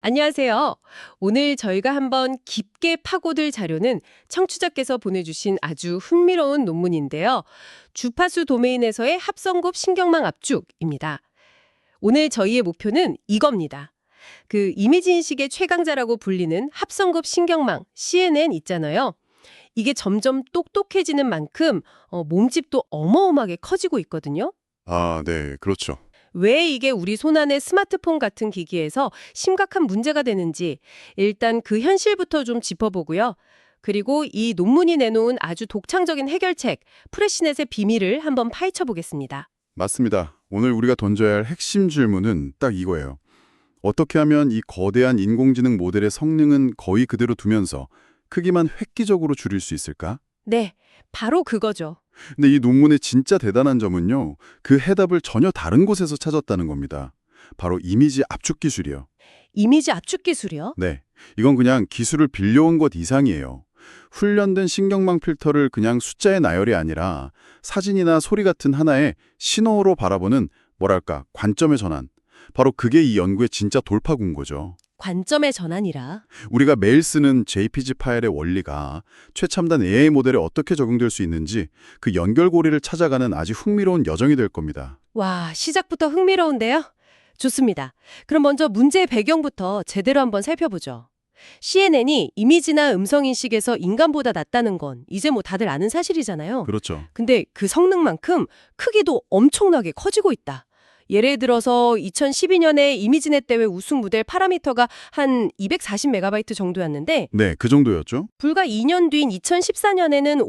안녕하세요. 오늘 저희가 한번 깊게 파고들 자료는 청취자께서 보내주신 아주 흥미로운 논문인데요. 주파수 도메인에서의 합성곱 신경망 압축입니다. 오늘 저희의 목표는 이겁니다. 그 이미지 인식의 최강자라고 불리는 합성급 신경망, CNN 있잖아요. 이게 점점 똑똑해지는 만큼 몸집도 어마어마하게 커지고 있거든요. 아, 네, 그렇죠. 왜 이게 우리 손안의 스마트폰 같은 기기에서 심각한 문제가 되는지 일단 그 현실부터 좀 짚어보고요. 그리고 이 논문이 내놓은 아주 독창적인 해결책, 프레시넷의 비밀을 한번 파헤쳐 보겠습니다. 맞습니다. 오늘 우리가 던져야 할 핵심 질문은 딱 이거예요. 어떻게 하면 이 거대한 인공지능 모델의 성능은 거의 그대로 두면서 크기만 획기적으로 줄일 수 있을까? 네, 바로 그거죠. 근데 이 논문의 진짜 대단한 점은요. 그 해답을 전혀 다른 곳에서 찾았다는 겁니다. 바로 이미지 압축 기술이요. 이미지 압축 기술이요? 네, 이건 그냥 기술을 빌려온 것 이상이에요. 훈련된 신경망 필터를 그냥 숫자의 나열이 아니라 사진이나 소리 같은 하나의 신호로 바라보는 뭐랄까 관점의 전환. 바로 그게 이 연구의 진짜 돌파구인 거죠. 관점의 전환이라. 우리가 매일 쓰는 JPG 파일의 원리가 최첨단 AI 모델에 어떻게 적용될 수 있는지 그 연결고리를 찾아가는 아주 흥미로운 여정이 될 겁니다. 와, 시작부터 흥미로운데요? 좋습니다. 그럼 먼저 문제의 배경부터 제대로 한번 살펴보죠. CNN이 이미지나 음성 인식에서 인간보다 낫다는 건 이제 뭐 다들 아는 사실이잖아요. 그렇죠. 근데 그 성능만큼 크기도 엄청나게 커지고 있다. 예를 들어서 2012년에 이미지넷 대회 우승 모델 파라미터가 한 240MB 정도였는데 네, 그 정도였죠. 불과 2년 뒤인 2014년에는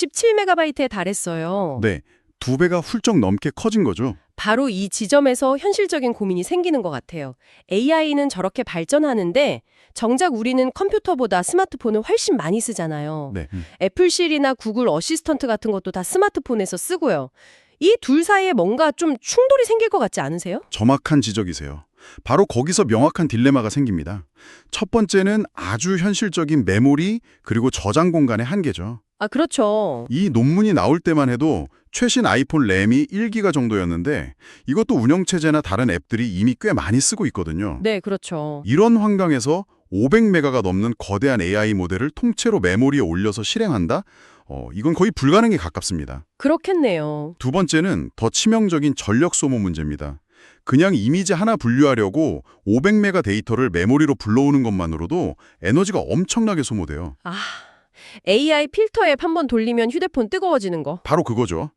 567MB에 달했어요. 네, 2배가 훌쩍 넘게 커진 거죠. 바로 이 지점에서 현실적인 고민이 생기는 것 같아요. AI는 저렇게 발전하는데 정작 우리는 컴퓨터보다 스마트폰을 훨씬 많이 쓰잖아요. 네. 애플실이나 구글 어시스턴트 같은 것도 다 스마트폰에서 쓰고요. 이 둘 사이에 뭔가 좀 충돌이 생길 것 같지 않으세요? 정확한 지적이세요. 바로 거기서 명확한 딜레마가 생깁니다. 첫 번째는 아주 현실적인 메모리 그리고 저장 공간의 한계죠. 아, 그렇죠. 이 논문이 나올 때만 해도 최신 아이폰 램이 1기가 정도였는데 이것도 운영체제나 다른 앱들이 이미 꽤 많이 쓰고 있거든요. 네, 그렇죠. 이런 환경에서 500메가가 넘는 거대한 AI 모델을 통째로 메모리에 올려서 실행한다? 이건 거의 불가능에 가깝습니다. 그렇겠네요. 두 번째는 더 치명적인 전력 소모 문제입니다. 그냥 이미지 하나 분류하려고 500메가 데이터를 메모리로 불러오는 것만으로도 에너지가 엄청나게 소모돼요. 아, AI 필터 앱 한번 돌리면 휴대폰 뜨거워지는 거. 바로 그거죠.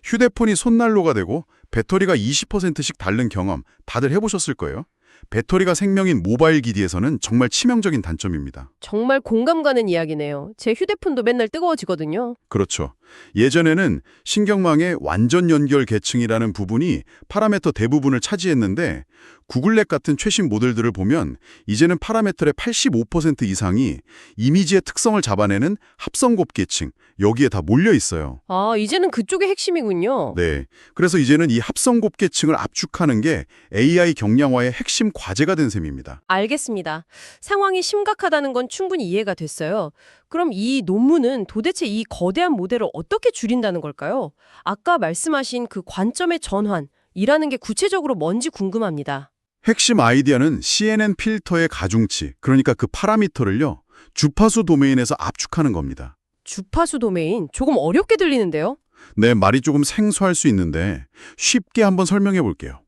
휴대폰이 손난로가 되고 배터리가 20%씩 닳는 경험 다들 해보셨을 거예요. 배터리가 생명인 모바일 기기에서는 정말 치명적인 단점입니다. 정말 공감 가는 이야기네요. 제 휴대폰도 맨날 뜨거워지거든요. 그렇죠. 예전에는 신경망의 완전 연결 계층이라는 부분이 파라미터 대부분을 차지했는데 구글랩 같은 최신 모델들을 보면 이제는 파라미터의 85% 이상이 이미지의 특성을 잡아내는 합성곱 계층, 여기에 다 몰려 있어요. 아, 이제는 그쪽이 핵심이군요. 네. 그래서 이제는 이 합성곱 계층을 압축하는 게 AI 경량화의 핵심 과제가 된 셈입니다. 알겠습니다. 상황이 심각하다는 건 충분히 이해가 됐어요. 그럼 이 논문은 도대체 이 거대한 모델을 어떻게 줄인다는 걸까요? 아까 말씀하신 그 관점의 전환이라는 게 구체적으로 뭔지 궁금합니다. 핵심 아이디어는 CNN 필터의 가중치, 그러니까 그 파라미터를요, 주파수 도메인에서 압축하는 겁니다. 주파수 도메인, 조금 어렵게 들리는데요? 네, 말이 조금 생소할 수 있는데 쉽게 한번 설명해 볼게요.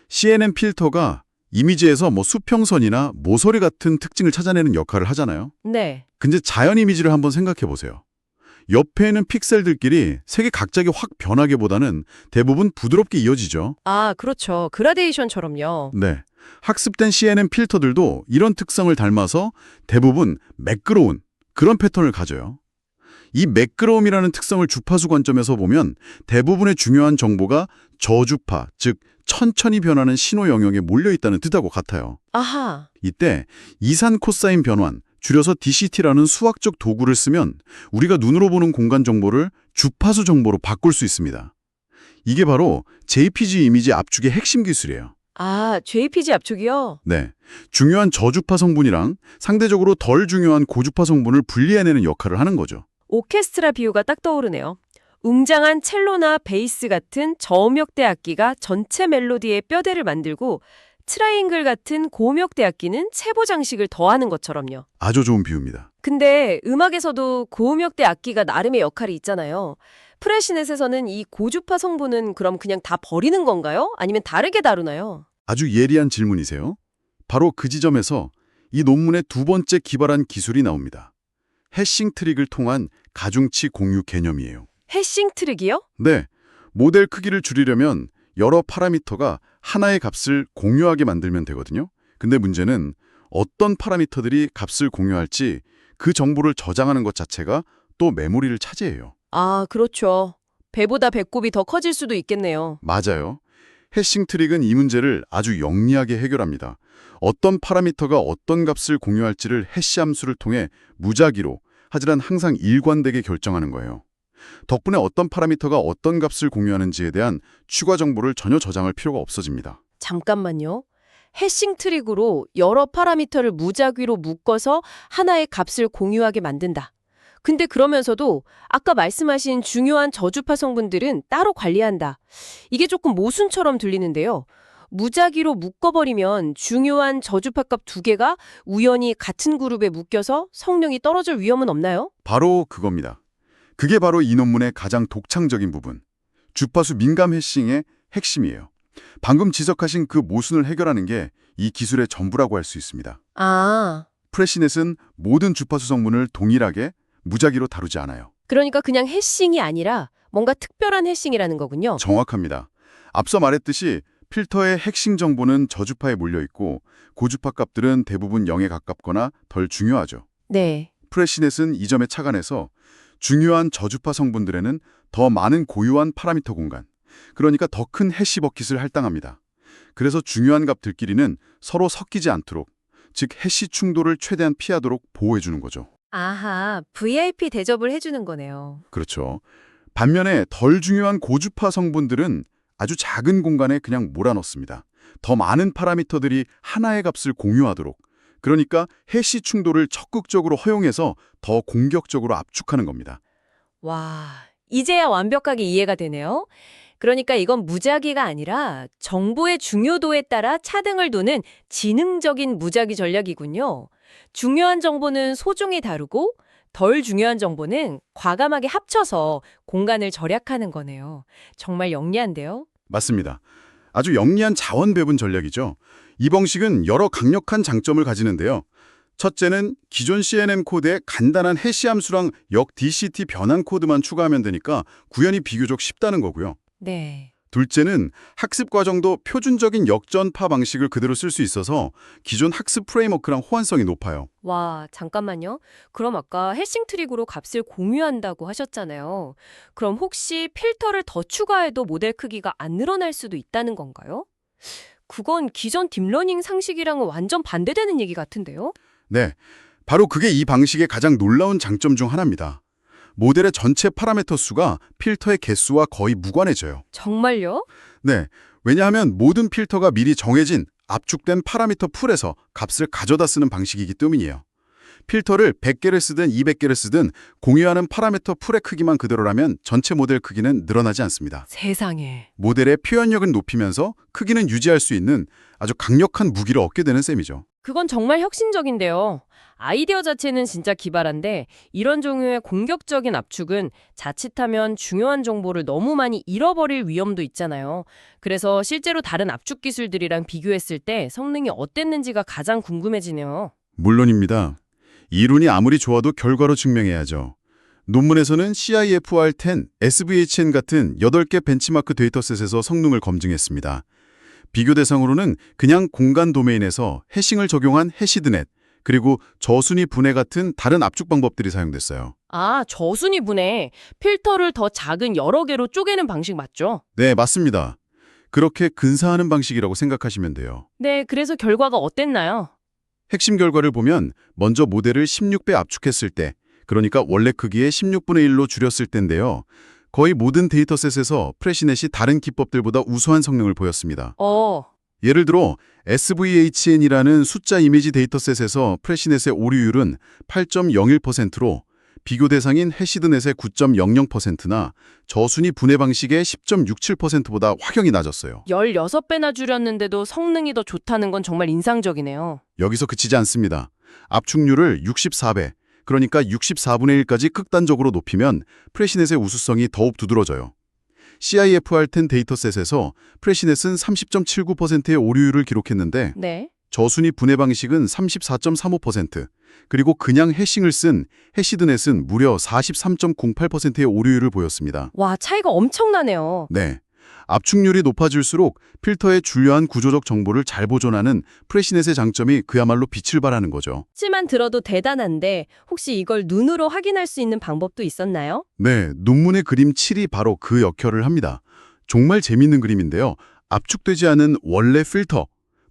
CNN 필터가 이미지에서 수평선이나 모서리 같은 특징을 찾아내는 역할을 하잖아요. 네. 근데 자연 이미지를 한번 생각해 보세요. 옆에 있는 픽셀들끼리 색이 갑자기 확 변하기보다는 대부분 부드럽게 이어지죠. 아, 그렇죠. 그라데이션처럼요. 네. 학습된 CNN 필터들도 이런 특성을 닮아서 대부분 매끄러운 그런 패턴을 가져요. 이 매끄러움이라는 특성을 주파수 관점에서 보면 대부분의 중요한 정보가 저주파, 즉 천천히 변하는 신호 영역에 몰려있다는 뜻하고 같아요. 아하. 이때 이산 코사인 변환, 줄여서 DCT라는 수학적 도구를 쓰면 우리가 눈으로 보는 공간 정보를 주파수 정보로 바꿀 수 있습니다. 이게 바로 JPG 이미지 압축의 핵심 기술이에요. 아, JPG 압축이요? 네, 중요한 저주파 성분이랑 상대적으로 덜 중요한 고주파 성분을 분리해내는 역할을 하는 거죠. 오케스트라 비유가 딱 떠오르네요. 웅장한 첼로나 베이스 같은 저음역대 악기가 전체 멜로디의 뼈대를 만들고 트라이앵글 같은 고음역대 악기는 체보 장식을 더하는 것처럼요. 아주 좋은 비유입니다. 근데 음악에서도 고음역대 악기가 나름의 역할이 있잖아요. 프레시넷에서는 이 고주파 성분은 그럼 그냥 다 버리는 건가요? 아니면 다르게 다루나요? 아주 예리한 질문이세요. 바로 그 지점에서 이 논문의 두 번째 기발한 기술이 나옵니다. 해싱 트릭을 통한 가중치 공유 개념이에요. 해싱 트릭이요? 네, 모델 크기를 줄이려면 여러 파라미터가 하나의 값을 공유하게 만들면 되거든요. 근데 문제는 어떤 파라미터들이 값을 공유할지 그 정보를 저장하는 것 자체가 또 메모리를 차지해요. 아, 그렇죠. 배보다 배꼽이 더 커질 수도 있겠네요. 맞아요. 해싱 트릭은 이 문제를 아주 영리하게 해결합니다. 어떤 파라미터가 어떤 값을 공유할지를 해시 함수를 통해 무작위로, 하지만 항상 일관되게 결정하는 거예요. 덕분에 어떤 파라미터가 어떤 값을 공유하는지에 대한 추가 정보를 전혀 저장할 필요가 없어집니다. 잠깐만요. 해싱 트릭으로 여러 파라미터를 무작위로 묶어서 하나의 값을 공유하게 만든다. 근데 그러면서도 아까 말씀하신 중요한 저주파 성분들은 따로 관리한다. 이게 조금 모순처럼 들리는데요. 무작위로 묶어버리면 중요한 저주파값 두 개가 우연히 같은 그룹에 묶여서 성능이 떨어질 위험은 없나요? 바로 그겁니다. 그게 바로 이 논문의 가장 독창적인 부분. 주파수 민감 해싱의 핵심이에요. 방금 지적하신 그 모순을 해결하는 게 이 기술의 전부라고 할 수 있습니다. 아, 프레시넷은 모든 주파수 성분을 동일하게 무작위로 다루지 않아요. 그러니까 그냥 해싱이 아니라 뭔가 특별한 해싱이라는 거군요. 정확합니다. 앞서 말했듯이 필터의 핵심 정보는 저주파에 몰려있고 고주파 값들은 대부분 0에 가깝거나 덜 중요하죠. 네. 프레시넷은 이 점에 착안해서 중요한 저주파 성분들에는 더 많은 고유한 파라미터 공간, 그러니까 더 큰 해시 버킷을 할당합니다. 그래서 중요한 값들끼리는 서로 섞이지 않도록, 즉 해시 충돌을 최대한 피하도록 보호해주는 거죠. 아하, VIP 대접을 해주는 거네요. 그렇죠. 반면에 덜 중요한 고주파 성분들은 아주 작은 공간에 그냥 몰아넣습니다. 더 많은 파라미터들이 하나의 값을 공유하도록, 그러니까 해시 충돌을 적극적으로 허용해서 더 공격적으로 압축하는 겁니다. 와, 이제야 완벽하게 이해가 되네요. 그러니까 이건 무작위가 아니라 정보의 중요도에 따라 차등을 두는 지능적인 무작위 전략이군요. 중요한 정보는 소중히 다루고 덜 중요한 정보는 과감하게 합쳐서 공간을 절약하는 거네요. 정말 영리한데요? 맞습니다. 아주 영리한 자원 배분 전략이죠. 이 방식은 여러 강력한 장점을 가지는데요. 첫째는 기존 CNN 코드에 간단한 해시 함수랑 역 DCT 변환 코드만 추가하면 되니까 구현이 비교적 쉽다는 거고요. 네. 둘째는 학습 과정도 표준적인 역전파 방식을 그대로 쓸 수 있어서 기존 학습 프레임워크랑 호환성이 높아요. 와, 잠깐만요. 그럼 아까 해싱 트릭으로 값을 공유한다고 하셨잖아요. 그럼 혹시 필터를 더 추가해도 모델 크기가 안 늘어날 수도 있다는 건가요? 그건 기존 딥러닝 상식이랑은 완전 반대되는 얘기 같은데요? 네, 바로 그게 이 방식의 가장 놀라운 장점 중 하나입니다. 모델의 전체 파라미터 수가 필터의 개수와 거의 무관해져요. 정말요? 네, 왜냐하면 모든 필터가 미리 정해진 압축된 파라미터 풀에서 값을 가져다 쓰는 방식이기 때문이에요. 필터를 100개를 쓰든 200개를 쓰든 공유하는 파라미터 풀의 크기만 그대로라면 전체 모델 크기는 늘어나지 않습니다. 세상에. 모델의 표현력을 높이면서 크기는 유지할 수 있는 아주 강력한 무기를 얻게 되는 셈이죠. 그건 정말 혁신적인데요. 아이디어 자체는 진짜 기발한데 이런 종류의 공격적인 압축은 자칫하면 중요한 정보를 너무 많이 잃어버릴 위험도 있잖아요. 그래서 실제로 다른 압축 기술들이랑 비교했을 때 성능이 어땠는지가 가장 궁금해지네요. 물론입니다. 이론이 아무리 좋아도 결과로 증명해야죠. 논문에서는 CIFR10, SVHN 같은 8개 벤치마크 데이터셋에서 성능을 검증했습니다. 비교 대상으로는 그냥 공간 도메인에서 해싱을 적용한 해시드넷, 그리고 저순위 분해 같은 다른 압축 방법들이 사용됐어요. 아, 저순위 분해. 필터를 더 작은 여러 개로 쪼개는 방식 맞죠? 네, 맞습니다. 그렇게 근사하는 방식이라고 생각하시면 돼요. 네, 그래서 결과가 어땠나요? 핵심 결과를 보면 먼저 모델을 16배 압축했을 때, 그러니까 원래 크기의 16분의 1로 줄였을 때인데요. 거의 모든 데이터셋에서 프레시넷이 다른 기법들보다 우수한 성능을 보였습니다. 예를 들어 SVHN이라는 숫자 이미지 데이터셋에서 프레시넷의 오류율은 8.01%로 비교 대상인 해시드넷의 9.00%나 저순위 분해 방식의 10.67%보다 확연히 낮았어요. 16배나 줄였는데도 성능이 더 좋다는 건 정말 인상적이네요. 여기서 그치지 않습니다. 압축률을 64배, 그러니까 64분의 1까지 극단적으로 높이면 프레시넷의 우수성이 더욱 두드러져요. CIFR10 데이터셋에서 프레시넷은 30.79%의 오류율을 기록했는데 네. 저순위 분해 방식은 34.35%, 그리고 그냥 해싱을 쓴 해시드넷은 무려 43.08%의 오류율을 보였습니다. 와, 차이가 엄청나네요. 네. 압축률이 높아질수록 필터의 중요한 구조적 정보를 잘 보존하는 프레시넷의 장점이 그야말로 빛을 발하는 거죠. 찌만 들어도 대단한데 혹시 이걸 눈으로 확인할 수 있는 방법도 있었나요? 네, 논문의 그림 7이 바로 그 역할을 합니다. 정말 재밌는 그림인데요. 압축되지 않은 원래 필터,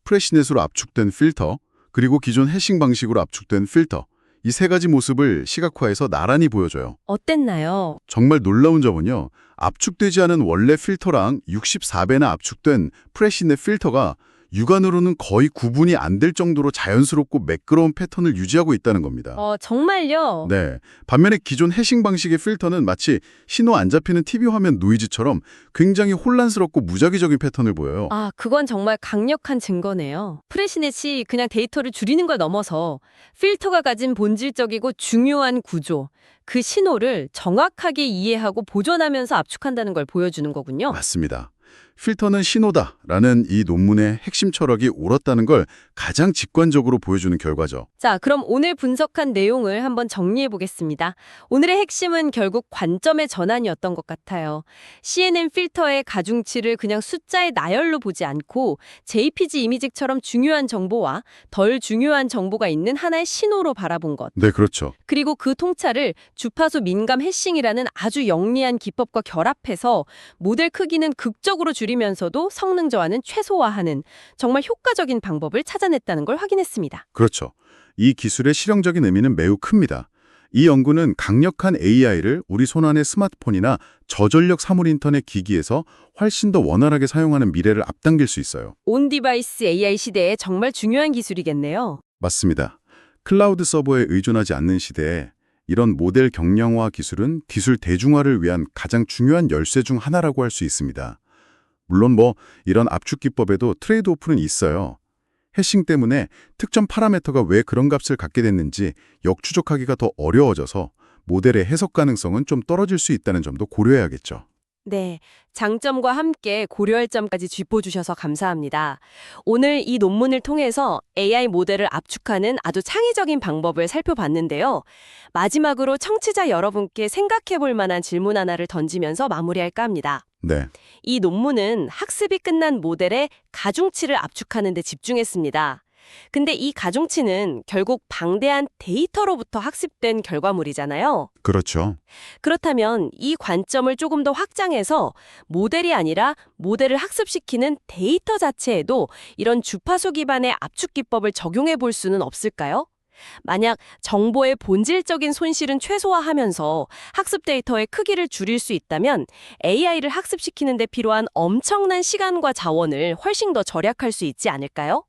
프레시넷으로 압축된 필터, 그리고 기존 해싱 방식으로 압축된 필터, 이 세 가지 모습을 시각화해서 나란히 보여줘요. 어땠나요? 정말 놀라운 점은요. 압축되지 않은 원래 필터랑 64배나 압축된 프레시넷 필터가 육안으로는 거의 구분이 안 될 정도로 자연스럽고 매끄러운 패턴을 유지하고 있다는 겁니다. 정말요? 네. 반면에 기존 해싱 방식의 필터는 마치 신호 안 잡히는 TV 화면 노이즈처럼 굉장히 혼란스럽고 무작위적인 패턴을 보여요. 아, 그건 정말 강력한 증거네요. 프레시넷이 그냥 데이터를 줄이는 걸 넘어서 필터가 가진 본질적이고 중요한 구조, 그 신호를 정확하게 이해하고 보존하면서 압축한다는 걸 보여주는 거군요. 맞습니다. 필터는 신호다라는 이 논문의 핵심 철학이 옳았다는 걸 가장 직관적으로 보여주는 결과죠. 자, 그럼 오늘 분석한 내용을 한번 정리해 보겠습니다. 오늘의 핵심은 결국 관점의 전환이었던 것 같아요. CNN 필터의 가중치를 그냥 숫자의 나열로 보지 않고 JPG 이미지처럼 중요한 정보와 덜 중요한 정보가 있는 하나의 신호로 바라본 것. 네, 그렇죠. 그리고 그 통찰을 주파수 민감 해싱이라는 아주 영리한 기법과 결합해서 모델 크기는 극적으로 줄이면서도 성능 저하는 최소화하는 정말 효과적인 방법을 찾아냈다는 걸 확인했습니다. 그렇죠. 이 기술의 실용적인 의미는 매우 큽니다. 이 연구는 강력한 AI를 우리 손안의 스마트폰이나 저전력 사물 인터넷 기기에서 훨씬 더 원활하게 사용하는 미래를 앞당길 수 있어요. 온 디바이스 AI 시대에 정말 중요한 기술이겠네요. 맞습니다. 클라우드 서버에 의존하지 않는 시대에 이런 모델 경량화 기술은 기술 대중화를 위한 가장 중요한 열쇠 중 하나라고 할 수 있습니다. 물론 이런 압축 기법에도 트레이드오프는 있어요. 해싱 때문에 특정 파라미터가 왜 그런 값을 갖게 됐는지 역추적하기가 더 어려워져서 모델의 해석 가능성은 좀 떨어질 수 있다는 점도 고려해야겠죠. 네, 장점과 함께 고려할 점까지 짚어주셔서 감사합니다. 오늘 이 논문을 통해서 AI 모델을 압축하는 아주 창의적인 방법을 살펴봤는데요. 마지막으로 청취자 여러분께 생각해 볼 만한 질문 하나를 던지면서 마무리할까 합니다. 네. 이 논문은 학습이 끝난 모델의 가중치를 압축하는 데 집중했습니다. 근데 이 가중치는 결국 방대한 데이터로부터 학습된 결과물이잖아요. 그렇죠. 그렇다면 이 관점을 조금 더 확장해서 모델이 아니라 모델을 학습시키는 데이터 자체에도 이런 주파수 기반의 압축 기법을 적용해 볼 수는 없을까요? 만약 정보의 본질적인 손실은 최소화하면서 학습 데이터의 크기를 줄일 수 있다면 AI를 학습시키는 데 필요한 엄청난 시간과 자원을 훨씬 더 절약할 수 있지 않을까요?